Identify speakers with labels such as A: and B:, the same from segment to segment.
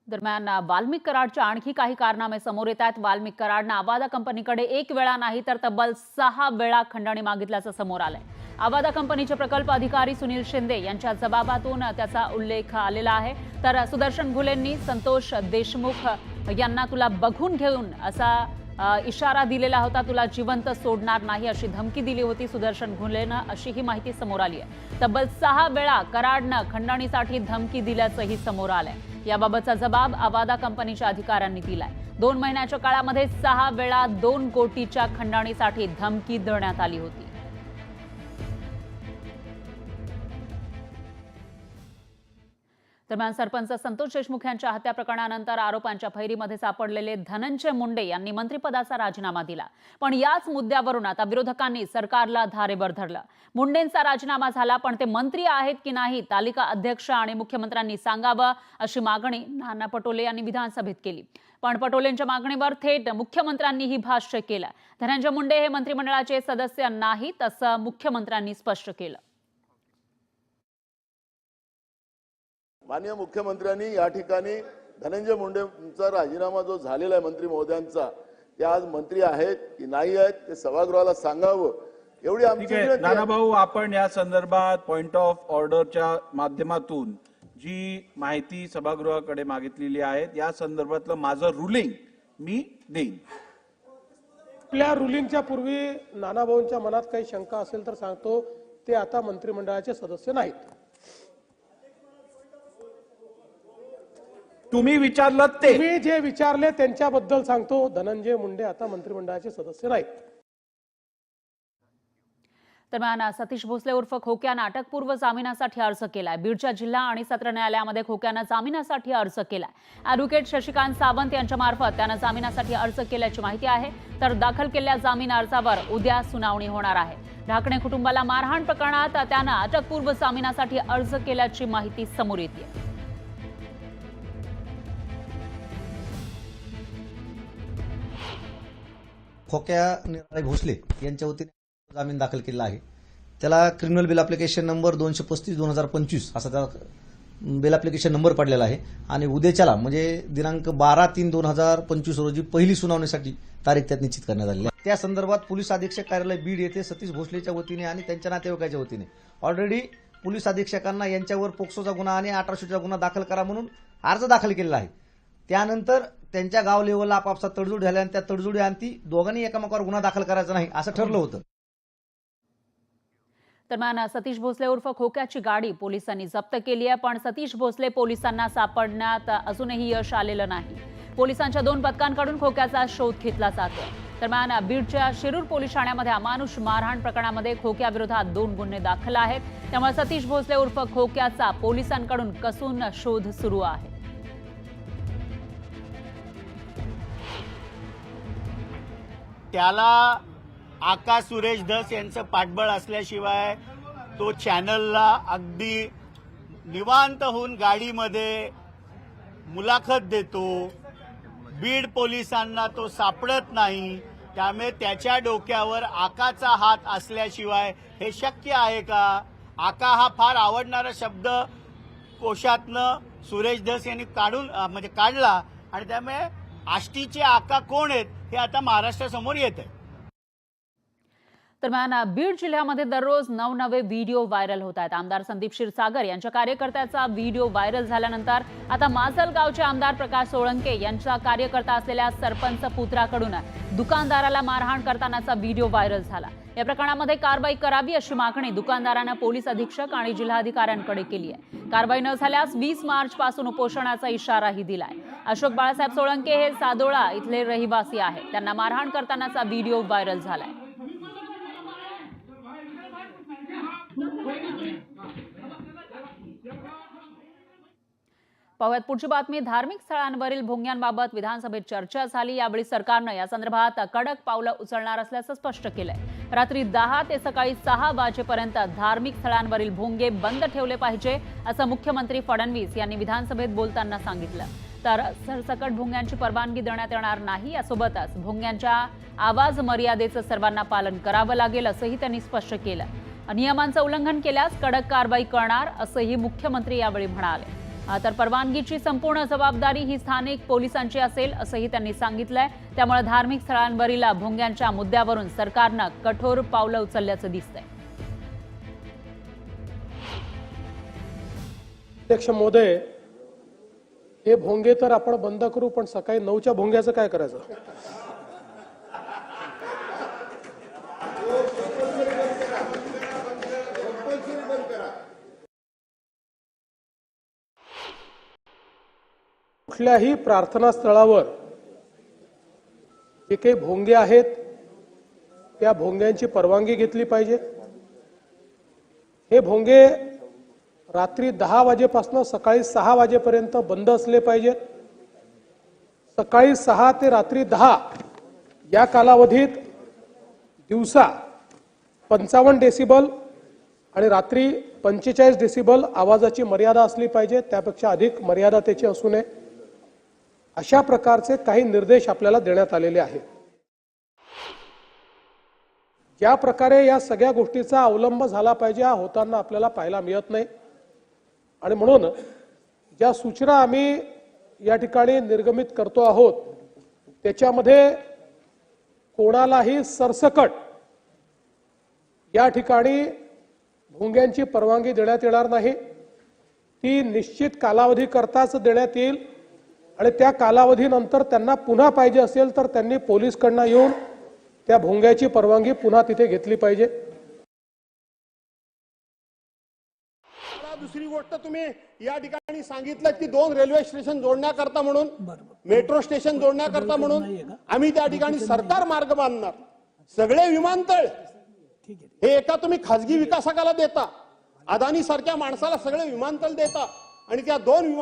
A: दरम्यान वाल्मिक कराडच्या आणखी काही कारनामे समोर येत आहेत। वाल्मिक कराडनं आवादा कंपनीकडे एक वेळा नाही तर तब्बल 6 वेळा खंडणी मागितल्याचं समोर आलंय। आवादा कंपनीचे प्रकल्प अधिकारी सुनील शिंदे यांच्या जबाबातून त्याचा उल्लेख आलेला आहे। तर सुदर्शन घुलेंनी संतोष देशमुख यांना तुला बघून घेऊन असा इशारा दिलेला होता, तुला जिवंत सोडणार नाही अशी धमकी दिली होती सुदर्शन घुलेनं, अशी ही माहिती समोर आली आहे। तब्बल 6 वेळा कराडनं खंडणीसाठी धमकी दिल्याचंही समोर आलंय। याबाबतचा जबाब आवादा कंपनीच्या अधिकाऱ्यांनी दिलाय। 2 महिन्याच्या काळामध्ये 6 वेळा 2 कोटीच्या खंडणीसाठी धमकी देण्यात आली होती। दरम्यान सरपंच संतोष देशमुख यांच्या हत्या प्रकरणानंतर आरोपांच्या फैरीमध्ये सापडलेले धनंजय मुंडे यांनी मंत्रिपदाचा राजीनामा दिला। पण याच मुद्द्यावरून आता विरोधकांनी सरकारला धारेवर धरलं। मुंडेंचा राजीनामा झाला, पण ते मंत्री आहेत की नाही तालिका अध्यक्ष आणि मुख्यमंत्र्यांनी सांगावं अशी मागणी नाना पटोले यांनी विधानसभेत केली। पण पटोलेंच्या मागणीवर थेट मुख्यमंत्र्यांनीही भाष्य केलं। धनंजय मुंडे हे मंत्रिमंडळाचे सदस्य नाहीत असं मुख्यमंत्र्यांनी स्पष्ट केलं।
B: माननीय मुख्यमंत्र्यांनी या ठिकाणी धनंजय मुंडेंचा राजीनामा जो झालेला आहे मंत्री महोदयांचा, ते आज मंत्री आहेत की नाही आहेत ते सभागृहाला सांगावं एवढी आमची विनंती आहे।
C: नाना भाऊ, आपण या संदर्भात पॉइंट ऑफ ऑर्डरच्या माध्यमातून जी माहिती सभागृहाकडे मागितलेली आहे या संदर्भातलं माझं रुलिंग मी देईन।
D: आपल्या रुलिंगच्या पूर्वी नाना भाऊंच्या मनात काही शंका असेल तर सांगतो, ते आता मंत्रिमंडळाचे सदस्य नाहीत।
C: तुम्ही विचारलं ते
D: मी जे विचारले त्यांच्याबद्दल सांगतो, धनंजय मुंडे आता मंत्रिमंडळाचे सदस्य नाहीत।
A: दरम्यान सतीश भोसले उर्फ खोक्यानं अटकपूर्व जामिनासाठी अर्ज केलाय। बीडच्या जिल्हा आणि सत्र न्यायालयामध्ये खोक्यानं जामिनासाठी अर्ज केलाय। ॲडव्होकेट शशिकांत सावंत यांच्या मार्फत त्यानं जामिनासाठी अर्ज केल्याची माहिती आहे। तर दाखल केलेल्या जामीन अर्जावर उद्या सुनावणी होणार आहे। ढाकणे कुटुंबाला मारहाण प्रकरणात त्यानं अटकपूर्व जामिनासाठी अर्ज केल्याची माहिती समोर येते।
E: खोक्या निराळे भोसले यांच्या वतीने जामीन दाखल केला आहे। त्याला क्रिमिनल बिल ॲप्लिकेशन नंबर 235/2025 असा त्याला बिल ॲप्लिकेशन नंबर पडलेला आहे आणि उद्याच्याला म्हणजे दिनांक 12/3/2025 रोजी पहिली सुनावणीसाठी तारीख त्यात निश्चित करण्यात आली आहे। त्या संदर्भात पोलीस अधीक्षक कार्यालय बीड येथे सतीश भोसलेच्या वतीने आणि त्यांच्या नातेवाईकाच्या वतीने ऑलरेडी पोलीस अधीक्षकांना यांच्यावर पोक्सोचा गुन्हा आणि 1800चा गुन्हा दाखल करा म्हणून अर्ज दाखल केलेला आहे। त्यानंतर त्यांच्या गाव लेवलला आपापसात तडजोड झाल्या आणि त्या तडजोडी अंती दोघांनी एकामेकावर गुन्हा दाखल करायचा नाही असं ठरलं होतं।
A: दरम्यान सतीश भोसले उर्फ खोक्याची गाडी पोलिसांनी जप्त केली आहे, पण सतीश भोसले पोलिसांना सापडण्यात अजूनही यश आलेलं नाही। पोलिसांच्या 2 पथकांकडून खोक्याचा शोध घेतला जातोय। दरम्यान बीडच्या शिरूर पोलीस ठाण्यामध्ये अमानुष मारहाण प्रकरणामध्ये खोक्याविरोधात 2 गुन्हे दाखल आहेत। त्यामुळे सतीश भोसले उर्फ खोक्याचा पोलिसांकडून कसून शोध सुरू आहे।
F: त्याला आकाश सुरेश धस यांचं पाठबळ असल्याशिवाय तो चॅनलला अगदी निवांत होऊन गाडीमध्ये मुलाखत देतो। बीड पोलिसांना तो सापडत नाही, त्यामुळे त्याच्या डोक्यावर आकाचा हात असल्याशिवाय हे शक्य आहे का? आका हा फार आवडणारा शब्द कोशातनं सुरेश धस यांनी काढला आणि त्यामुळे आष्टीचे आका कोण आहेत हे आता महाराष्ट्रासमोर येत आहे।
A: दरम्यान बीड जिल्ह्यामध्ये दररोज नवनवे व्हिडिओ व्हायरल होत आहेत। आमदार संदीप क्षीरसागर यांच्या कार्यकर्त्याचा व्हिडिओ व्हायरल झाल्यानंतर आता माजलगावचे आमदार प्रकाश सोळंके यांचा कार्यकर्ता असलेल्या सरपंच पुत्राकडून दुकानदाराला मारहाण करतानाचा व्हिडिओ व्हायरल झाला। या प्रकरणामध्ये कारवाई करावी अशी मागणी दुकानदारानं पोलीस अधीक्षक आणि जिल्हाधिकाऱ्यांकडे केली आहे। कारवाई न झाल्यास 20 मार्च पासून उपोषणाचा इशाराही दिलाय। अशोक बाळासाहेब सोळंके हे सादोळा इथले रहिवासी आहेत। त्यांना मारहाण करतानाचा व्हिडिओ व्हायरल झालाय। पाहूयात पुढची बातमी। धार्मिक स्थळांवरील भोंग्यांबाबत विधानसभेत चर्चा झाली। यावेळी सरकारनं या संदर्भात कडक पावलं उचलणार असल्याचं स्पष्ट केलंय। रात्री 10 ते सकाळी 6 वाजेपर्यंत धार्मिक स्थळांवरील भोंगे बंद ठेवले पाहिजे असं मुख्यमंत्री फडणवीस यांनी विधानसभेत बोलताना सांगितलं। तर सरसकट भोंग्यांची परवानगी देण्यात येणार नाही। यासोबतच भोंग्यांच्या आवाज मर्यादेचं सर्वांना पालन करावं लागेल असंही त्यांनी स्पष्ट केलं। नियमांचं उल्लंघन केल्यास कडक कारवाई करणार असंही मुख्यमंत्री यावेळी म्हणाले। तर परवानगीची संपूर्ण जबाबदारी ही स्थानिक पोलिसांची असेल असंही त्यांनी सांगितलंय. त्यामुळे धार्मिक स्थळांवरील भोंग्यांच्या मुद्द्यावरून सरकारनं कठोर पावलं उचलल्याचं दिसतंय.
D: अध्यक्ष महोदय, हे भोंगे तर आपण बंद करू, पण सकाळी 9च्या भोंग्याचं काय करायचं? कुठल्याही प्रार्थना स्थळावर जे काही भोंगे आहेत त्या भोंग्यांची परवानगी घेतली पाहिजे. हे भोंगे रात्री 10 वाजेपासून सकाळी 6 वाजेपर्यंत बंद असले पाहिजेत. सकाळी 6 ते रात्री 10 या कालावधीत दिवसा 55 डेसिबल आणि रात्री 45 डेसिबल आवाजाची मर्यादा असली पाहिजे. त्यापेक्षा अधिक मर्यादा त्याची असू नये. अशा प्रकारचे काही निर्देश आपल्याला देण्यात आलेले आहेत. ज्या प्रकारे या सगळ्या गोष्टीचा अवलंब झाला पाहिजे हा होताना आपल्याला पाहायला मिळत नाही. आणि म्हणून ज्या सूचना आम्ही या ठिकाणी निर्गमित करतो आहोत त्याच्यामध्ये कोणालाही सरसकट या ठिकाणी भोंग्यांची परवानगी देण्यात येणार नाही. ती निश्चित कालावधी करताच देण्यात येईल आणि त्या कालावधीनंतर त्यांना पुन्हा पाहिजे असेल तर त्यांनी पोलीसकडनं येऊन त्या भोंग्याची परवानगी पुन्हा तिथे घेतली पाहिजे.
G: दुसरी गोष्ट तुम्ही या ठिकाणी सांगितलं की 2 रेल्वे स्टेशन जोडण्याकरता म्हणून, मेट्रो स्टेशन जोडण्याकरता म्हणून आम्ही त्या ठिकाणी सरकार मार्ग बांधणार. सगळे विमानतळ हे एका तुम्ही खासगी विकासकाला देता, अदानी सारख्या माणसाला सगळे विमानतळ देता आणि त्या 2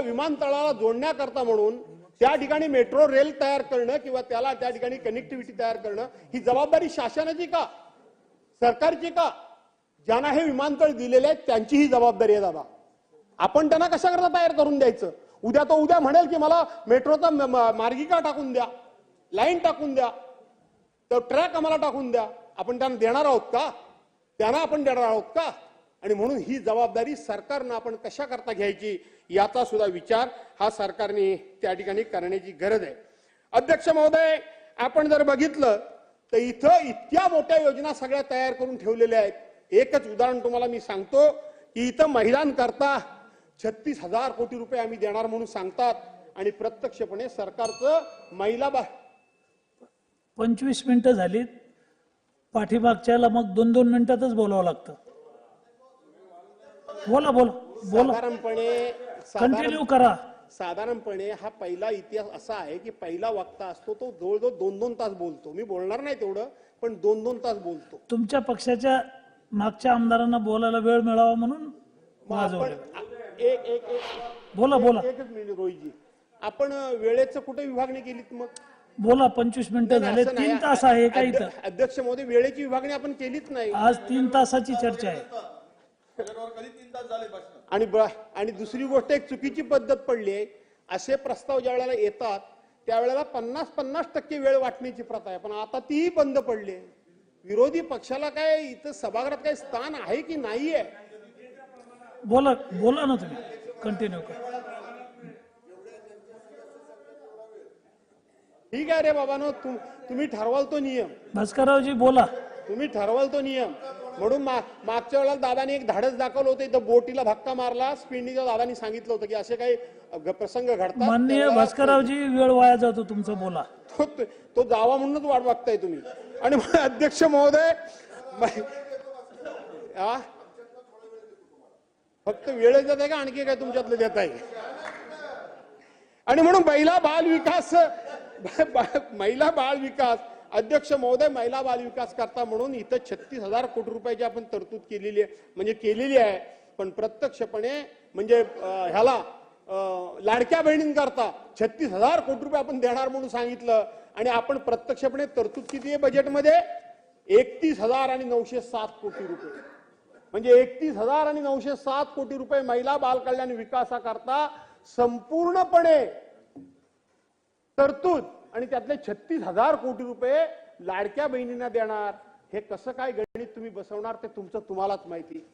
G: विमानतळाला जोडण्याकरता म्हणून त्या ठिकाणी मेट्रो रेल तयार करणं किंवा त्याला त्या ठिकाणी कनेक्टिव्हिटी तयार करणं ही जबाबदारी शासनाची का, सरकारची का? ज्यांना हे विमानतळ दिलेले आहेत त्यांची ही जबाबदारी आहे दादा. आपण त्यांना कशा करता तयार करून द्यायचं? उद्या म्हणेल की मला मेट्रोचा मार्गिका टाकून द्या, लाईन टाकून द्या, तर ट्रॅक आम्हाला टाकून द्या. आपण त्यांना देणार आहोत का? त्यांना आपण देणार आहोत का? आणि म्हणून ही जबाबदारी सरकारनं आपण कशा करता घ्यायची याचा सुद्धा विचार हा सरकारने त्या ठिकाणी करण्याची गरज आहे. अध्यक्ष महोदय, आपण जर बघितलं तर इथं इतक्या मोठ्या योजना सगळ्या तयार करून ठेवलेल्या आहेत. एकच उदाहरण तुम्हाला मी सांगतो की इथं महिलांकरता 36,000 कोटी रुपये आम्ही देणार म्हणून सांगतात आणि प्रत्यक्षपणे सरकारचं महिला
H: 25 मिनिटं झाली, पाठीमागच्याला मग 2-2 मिनिटातच बोलावं लागतं. बोला बोला बोला, कंटिन्यू करा.
G: साधारणपणे हा पहिला इतिहास असा आहे की पहिला वक्ता असतो तो जवळजवळ 2-2 तास बोलतो. मी बोलणार नाही तेवढं, पण 2-2 तास बोलतो.
H: तुमच्या पक्षाच्या मागच्या आमदारांना बोलायला वेळ मिळावा म्हणून बोला बोला.
G: एकच मिनिट रोहितजी, आपण वेळेचं कुठे विभागणी केलीत? मग
H: बोला. 25 मिनिटं झाले, 3 तास आहे का इथं?
G: अध्यक्ष महोदय, वेळेची विभागणी आपण केलीच नाही.
H: आज 3 तासाची चर्चा आहे.
G: आणि दुसरी गोष्ट, एक चुकीची पद्धत पडली आहे. असे प्रस्ताव ज्या वेळेला येतात त्यावेळेला 50% वेळ वाटण्याची प्रथा आहे, पण आता तीही बंद पडली आहे. विरोधी पक्षाला काय इथं सभागृहात काही स्थान आहे की नाही आहे?
H: बोला बोला ना, तुम्ही कंटिन्यू करा.
G: ठीक आहे रे बाबांनो, तुम्ही ठरवाल तो नियम.
H: भास्कररावजी बोला.
G: तुम्ही ठरवाल तो नियम. म्हणून मागच्या वेळेला दादानी एक धाडस दाखवलं होतं, इथं बोटीला धक्का मारला, स्पिंडीच्या दादानी सांगितलं होतं की असे काही प्रसंग घडतात.
H: माननीय भास्कररावजी, वेळ वाया जातो तुमचं, बोला.
G: तो जावा म्हणूनच वाट बघताय तुम्ही. आणि अध्यक्ष महोदय, फक्त वेळ देत आहे का आणखी काय तुमच्यातलं देत आहे? आणि म्हणून महिला बाल विकास अध्यक्ष महोदय, महिला बाल विकास करता म्हणून इथं 36,000 कोटी रुपयाची आपण तरतूद केलेली आहे. पण प्रत्यक्षपणे म्हणजे ह्याला लाडक्या बहिणींकरता 36,000 कोटी रुपये आपण देणार म्हणून सांगितलं आणि आपण प्रत्यक्षपणे तरतूद किती आहे बजेटमध्ये? 31,907 कोटी रुपये. म्हणजे 31,907 कोटी रुपये महिला बाल कल्याण विकासाकरता संपूर्णपणे तरतूद आणि त्यातले 36,000 कोटी रुपये लाडक्या बहिणींना देणार. हे कसं काय गणित तुम्ही बसवणार ते तुम्हालाच माहिती.